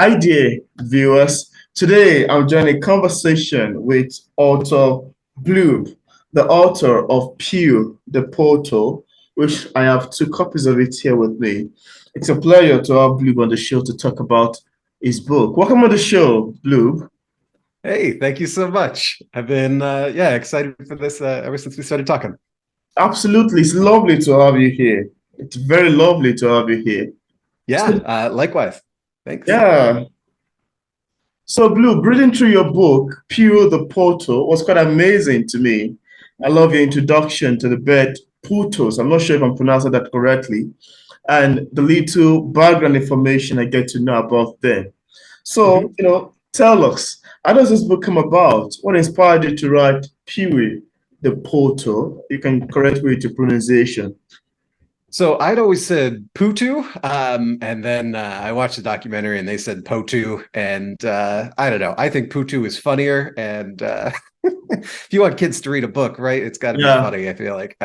Hi dear viewers. Today I'm joining a conversation with author Bloob, the author of Pew the Potoo, which I have two copies of it here with me. It's a pleasure to have Bloob on the show to talk about his book. Welcome on the show, Bloob. Hey, thank you so much. I've been excited for this ever since we started talking. Absolutely, it's lovely to have you here. It's very lovely to have you here. Yeah, So, likewise. Thanks. yeah. So, Blue, reading through your book, Pew the Potoo, was quite amazing to me. I love your introduction to the bird Potos. I'm not sure if I'm pronouncing that correctly. And the little background information I get to know about them. So, Mhm. tell us, how does this book come about? What inspired you to write Peewee the Potoo? You can correct me with your pronunciation. So I'd always said Putu, and then I watched the documentary and they said Potu, and I don't know. I think Putu is funnier, and if you want kids to read a book, right, it's got to be Yeah. funny. I feel like.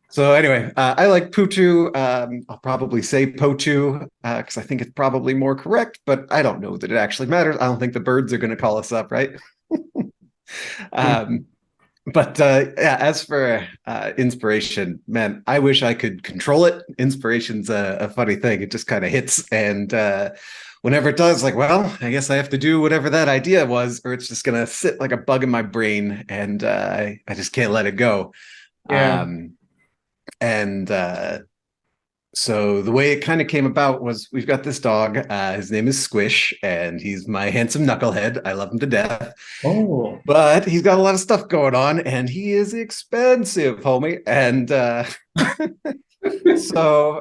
So anyway, I like Putu. I'll probably say Potu because I think it's probably more correct, but I don't know that it actually matters. I don't think the birds are going to call us up, right? Um, but yeah, as for inspiration, man, I wish I could control it. Inspiration's a funny thing. It just kind of hits, and whenever it does, like, well, I guess I have to do whatever that idea was, or it's just gonna sit like a bug in my brain, and I just can't let it go. Yeah. Um, and so the way it kind of came about was we've got this dog. His name is Squish, and he's my handsome knucklehead. I love him to death. Oh. But he's got a lot of stuff going on, and he is expensive, homie. And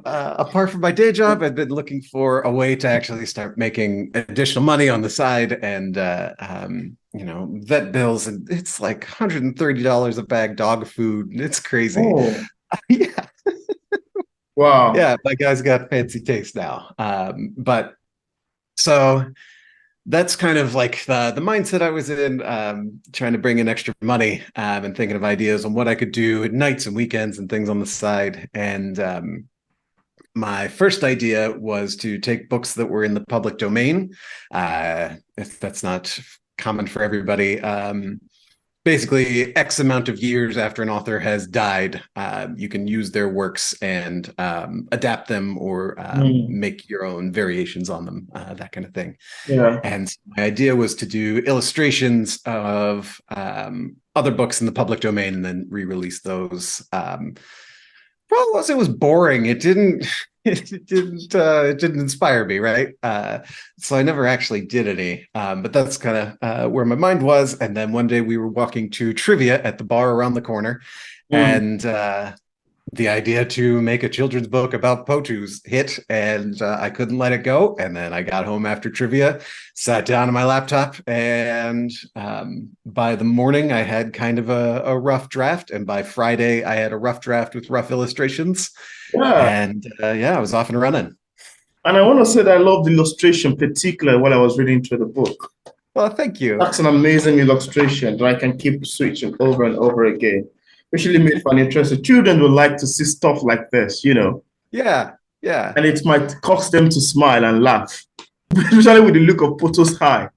apart from my day job, I've been looking for a way to actually start making additional money on the side, and vet bills, and it's like $130 a bag dog food. It's crazy. Oh. Yeah, Wow. yeah. My guy's got fancy taste now. But so that's kind of like the mindset I was in, trying to bring in extra money, and thinking of ideas on what I could do at nights and weekends and things on the side. And my first idea was to take books that were in the public domain. If that's not common for everybody, basically X amount of years after an author has died, you can use their works and adapt them or Hmm. make your own variations on them, that kind of thing. Yeah. And my idea was to do illustrations of other books in the public domain and then re-release those. Problem was it was boring. It didn't it didn't inspire me, right? So I never actually did any. But that's kind of where my mind was. And then one day we were walking to trivia at the bar around the corner, Hmm. and the idea to make a children's book about Potus hit, and I couldn't let it go. And then I got home after trivia, sat down on my laptop, and by the morning I had kind of a rough draft, and by Friday I had a rough draft with rough illustrations, Yeah. and yeah, I was off and running. And I want to say that I love the illustration, particularly when I was reading through the book. Well, thank you. That's an amazing illustration that I can keep switching over and over again. Especially made for an interested children would like to see stuff like this. Yeah, yeah. And it might cause them to smile and laugh, especially with the look of Poto's eye.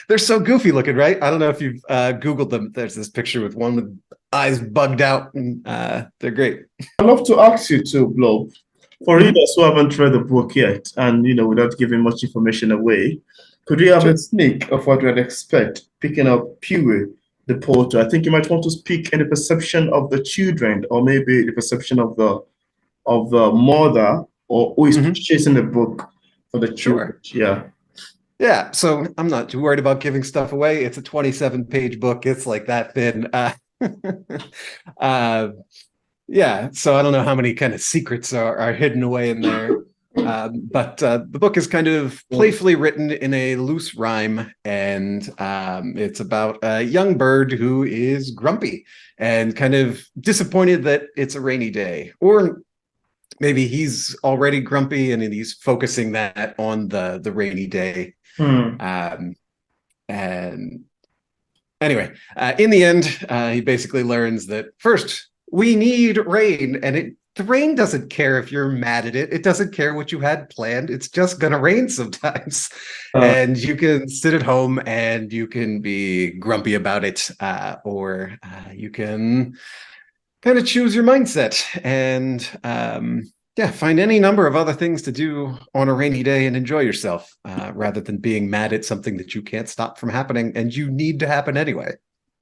They're so goofy looking, right? I don't know if you've Googled them. There's this picture with one with eyes bugged out, and they're great. I'd love to ask you too, Blob, for Mhm. readers who haven't read the book yet, and without giving much information away, could we have a Sure. sneak of what we'd expect picking up Peewee the Porter? I think you might want to speak in the perception of the children, or maybe the perception of the mother, or who is Mhm. purchasing the book for the children. Sure. Yeah. Yeah, so I'm not too worried about giving stuff away. It's a 27-page book. It's like that thin. Uh, yeah, so I don't know how many kind of secrets are hidden away in there. But the book is kind of playfully written in a loose rhyme, and it's about a young bird who is grumpy and kind of disappointed that it's a rainy day. Or maybe he's already grumpy and he's focusing that on the rainy day. Hmm. Um, and anyway, in the end, he basically learns that first we need rain, and it the rain doesn't care if you're mad at it. It doesn't care what you had planned. It's just gonna rain sometimes. Uh, And you can sit at home and you can be grumpy about it, or you can kind of choose your mindset and yeah, find any number of other things to do on a rainy day and enjoy yourself, rather than being mad at something that you can't stop from happening and you need to happen anyway.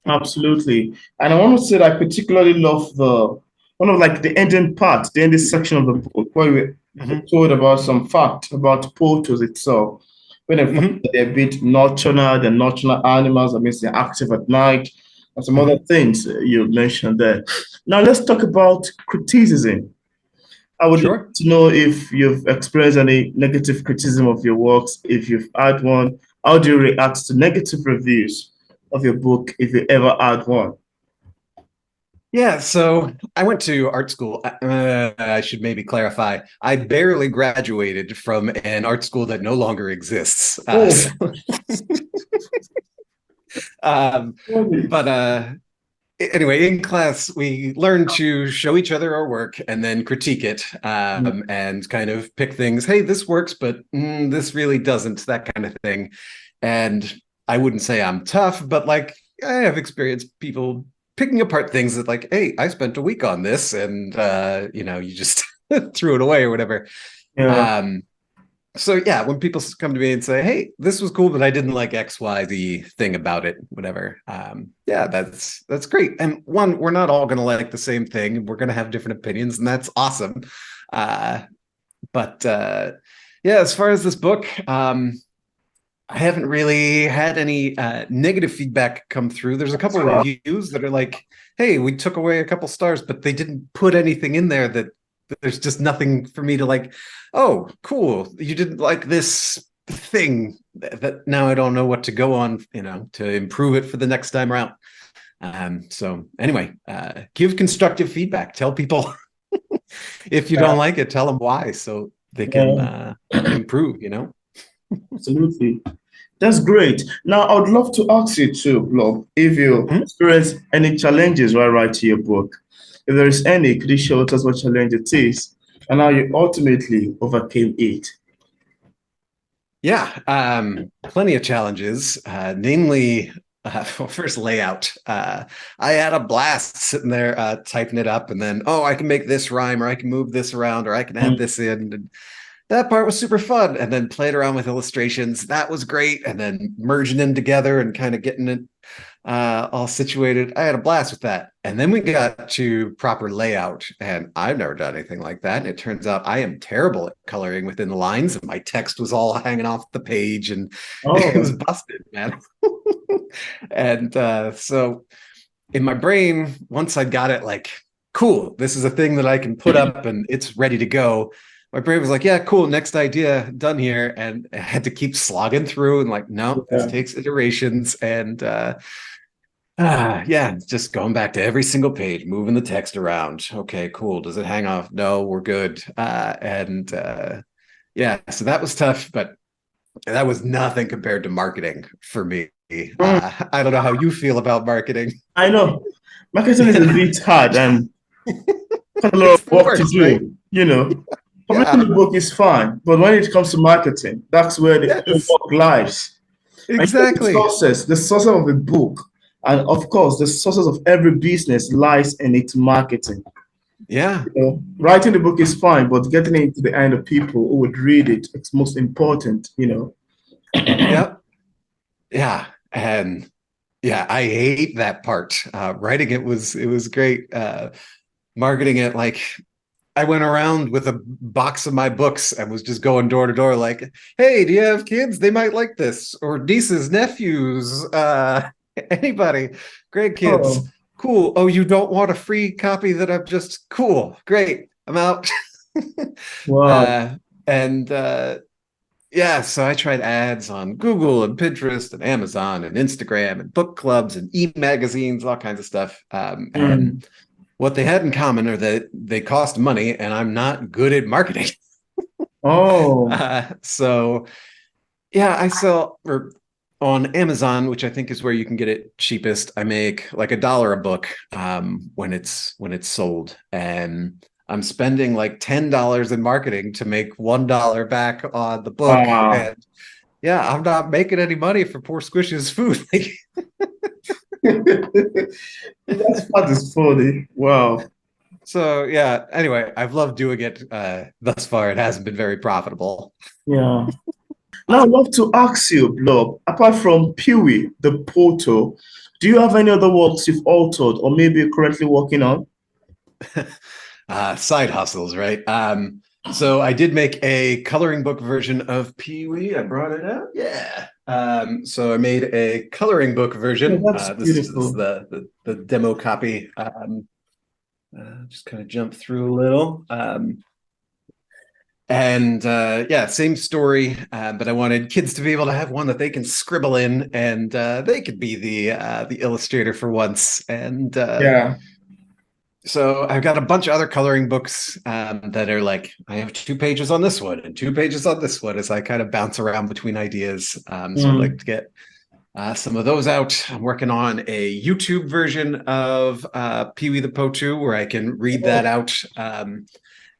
Absolutely. And I want to say that I particularly love the one of like the ending part, the ending section of the book where we Mhm. told about some fact about poachers itself. When they find Mhm. that they're a bit nocturnal, they're nocturnal animals, that means they're active at night, and some other Mhm. things you mentioned there. Now let's talk about criticism. I would like Sure. to know if you've experienced any negative criticism of your works. If you've had one, how do you react to negative reviews of your book if you ever had one? Yeah, so I went to art school. I should maybe clarify. I barely graduated from an art school that no longer exists. Oh, Um, really? but anyway, in class, we learned to show each other our work and then critique it, and kind of pick things. Hey, this works, but this really doesn't, that kind of thing. And I wouldn't say I'm tough, but like I have experienced people picking apart things that, like, hey, I spent a week on this, and you just threw it away or whatever. Yeah. Um, so yeah, when people come to me and say, "Hey, this was cool, but I didn't like XYZ thing about it," whatever. Yeah, that's great. And one, we're not all going to like the same thing. We're going to have different opinions, and that's awesome. Uh, but yeah, as far as this book, I haven't really had any negative feedback come through. There's a couple reviews that are like, "Hey, we took away a couple stars, but they didn't put anything in there that there's just nothing for me to like, oh, cool. You didn't like this thing that now I don't know what to go on, to improve it for the next time around." So anyway, give constructive feedback. Tell people if you don't like it, tell them why so they can Yeah, improve. absolutely. That's great. Now, I would love to ask you too, Blob, if you Mhm. experience any challenges while writing your book. If there is any, could you share with us what challenge it is and how you ultimately overcame it? Yeah, plenty of challenges, namely, well, first layout. I had a blast sitting there typing it up, and then, oh, I can make this rhyme, or I can move this around, or I can add Mm. this in. And that part was super fun. And then played around with illustrations. That was great. And then merging them together and kind of getting it all situated. I had a blast with that. And then we got to proper layout, and I've never done anything like that. And it turns out I am terrible at coloring within the lines, and my text was all hanging off the page, and it was Oh, busted, man. And so in my brain, once I got it, like, cool, this is a thing that I can put up and it's ready to go. My brain was like, yeah, cool, next idea, done here. And I had to keep slogging through and like, no, this yeah. takes iterations. And yeah, just going back to every single page, moving the text around. Okay, cool. Does it hang off? No, we're good. And yeah, so that was tough, but that was nothing compared to marketing for me. Mm, I don't know how you feel about marketing. I know. Marketing is a bit hard and got a lot It's of the work to worst, right? do. Publishing Yeah. the book is fine, but when it comes to marketing, that's where the Yes, work lies. And exactly. the sources of a book, and of course, the sources of every business lies in its marketing. Yeah. Writing the book is fine, but getting it into the hand of people who would read it, it's most important. Yep. Yeah. And yeah, I hate that part. Writing it was great. Marketing it, like, I went around with a box of my books and was just going door to door, like, hey, do you have kids? They might like this. Or nieces, nephews, anybody, grandkids. Oh, Cool. Oh, you don't want a free copy that I'm just cool. Great. I'm out. wow. uh, and yeah, so I tried ads on Google and Pinterest and Amazon and Instagram and book clubs and e-magazines, all kinds of stuff. Mm. And what they had in common are that they cost money, and I'm not good at marketing. Oh, So yeah, I sell or on Amazon, which I think is where you can get it cheapest. I make like $1 a book when it's sold, and I'm spending like $10 in marketing to make $1 back on the book. Wow. And yeah, I'm not making any money for poor Squish's food. That part is funny. Wow. So yeah, anyway, I've loved doing it thus far. It hasn't been very profitable. Yeah. Now, I'd love to ask you, Blob, apart from Peewee the Potoo, do you have any other works you've authored or maybe you're currently working on? Side hustles, right? So I did make a coloring book version of Pee-wee. I brought it out. Yeah. So I made a coloring book Yeah, version. that's This is beautiful. the demo copy. Just kind of jump through a little. And yeah, same story, but I wanted kids to be able to have one that they can scribble in, and they could be the illustrator for once. And Yeah. so I've got a bunch of other coloring books that are like, I have 2 pages on this one and 2 pages on this one as I kind of bounce around between ideas. So I'd like Mm. to get some of those out. I'm working on a YouTube version of Peewee the Potoo where I can read that Oh, out.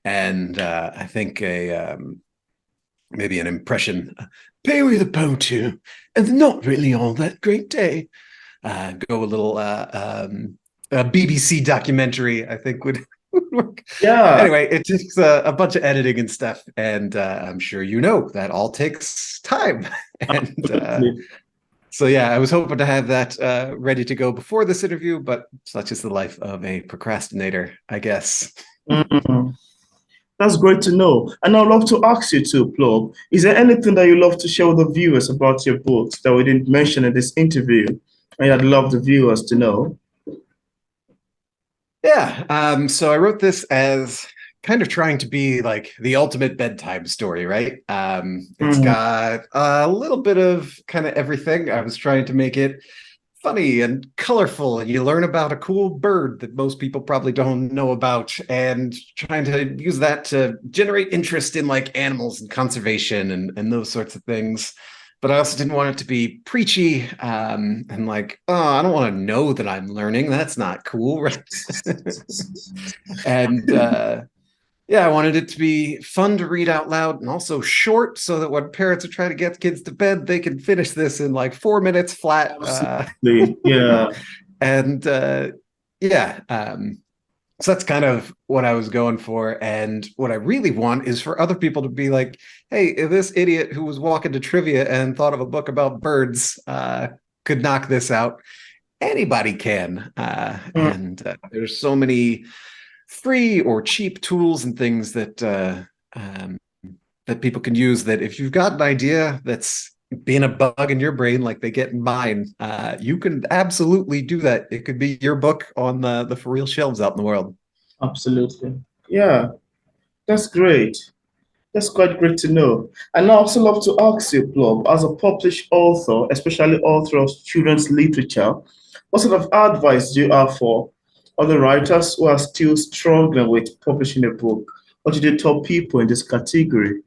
And I think maybe an impression. Peewee the Potoo, and not really all that great day. Go a little a BBC documentary, I think would work. yeah, Anyway, it takes a bunch of editing and stuff, and I'm sure you know that all takes time. And absolutely. so yeah, I was hoping to have that ready to go before this interview, but such is the life of a procrastinator, I guess. Mm. That's great to know. And I'd love to ask you too, Plum, is there anything that you love to share with the viewers about your books that we didn't mention in this interview? And I'd love the viewers to know. Yeah. So I wrote this as kind of trying to be like the ultimate bedtime story, right? It's Mm, got a little bit of kind of everything. I was trying to make it funny and colorful, and you learn about a cool bird that most people probably don't know about, and trying to use that to generate interest in like animals and conservation and those sorts of things. But I also didn't want it to be preachy and like, oh, I don't want to know that I'm learning. That's not cool, right? And yeah, I wanted it to be fun to read out loud and also short so that when parents are trying to get kids to bed, they can finish this in like 4 minutes flat. absolutely. Yeah. And yeah, so that's kind of what I was going for. And what I really want is for other people to be like, hey, if this idiot who was walking to trivia and thought of a book about birds could knock this out, anybody can. Mm, And there's so many free or cheap tools and things that people can use that if you've got an idea that's being a bug in your brain like they get in mine, you can absolutely do that. It could be your book on the for real shelves out in the world. absolutely. Yeah, that's great. That's quite great to know. And I also love to ask you, Plum, as a published author, especially author of children's literature, what sort of advice do you have for other writers who are still struggling with publishing a book? What do you tell people in this category?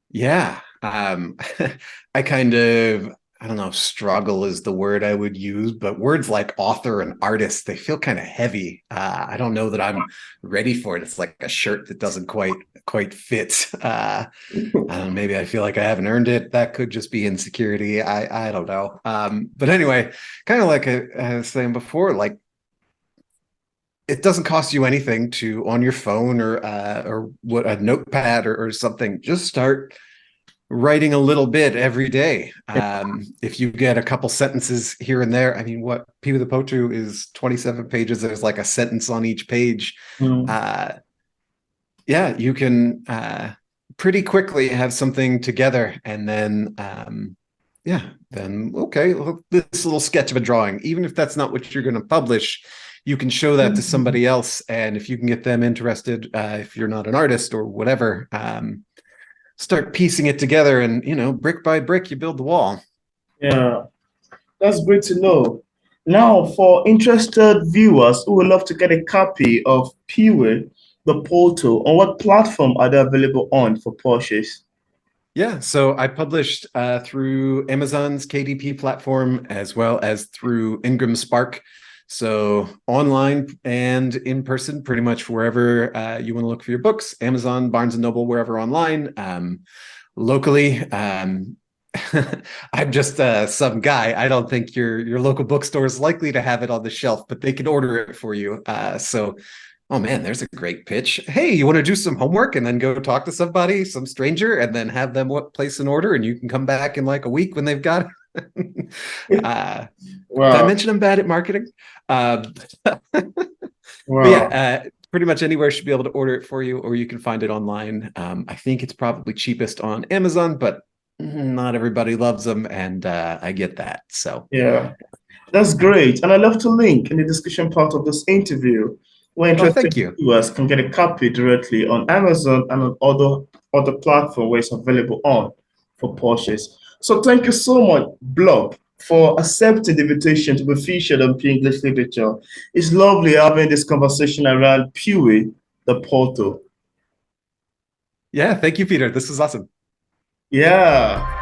Yeah. I kind of, I don't know, struggle is the word I would use, but words like author and artist, they feel kind of heavy. I don't know that I'm ready for it. It's like a shirt that doesn't quite fit. I don't know, maybe I feel like I haven't earned it. That could just be insecurity. I don't know. But anyway, kind of like I was saying before, like it doesn't cost you anything to on your phone or what a notepad or something. Just start writing a little bit every day. If you get a couple sentences here and there, I mean, what Peewee the Potoo is 27 pages. There's like a sentence on each page. Mm, Uh, yeah, you can pretty quickly have something together, and then yeah, then okay, well, this little sketch of a drawing, even if that's not what you're going to publish, you can show that to mm, somebody else, and if you can get them interested, if you're not an artist or whatever, start piecing it together, and brick by brick, you build the wall. yeah, that's great to know. Now, for interested viewers who would love to get a copy of Peewee, the portal, on what platform are they available on for purchase? Yeah, so I published through Amazon's KDP platform as well as through Ingram Spark. So online and in person, pretty much wherever you want to look for your books, Amazon, Barnes and Noble, wherever online. Locally, I'm just some guy. I don't think your local bookstore is likely to have it on the shelf, but they can order it for you. Oh man, there's a great pitch. Hey, you want to do some homework and then go talk to somebody, some stranger, and then have them place an order, and you can come back in like a week when they've got it. Did I Wow. mention I'm bad at marketing? But Wow. yeah, pretty much anywhere should be able to order it for you, or you can find it online. I think it's probably cheapest on Amazon, but not everybody loves them, and I get that. So, Yeah. That's great. And I'd love to link in the discussion part of this interview where oh, interested thank you. viewers can get a copy directly on Amazon and on other platform where it's available on for purchase. So thank you so much, Blog, for accepting the invitation to be featured on P English Literature. It's lovely having this conversation around Peewee the Potoo. Yeah, thank you, Peter. This was awesome. Yeah.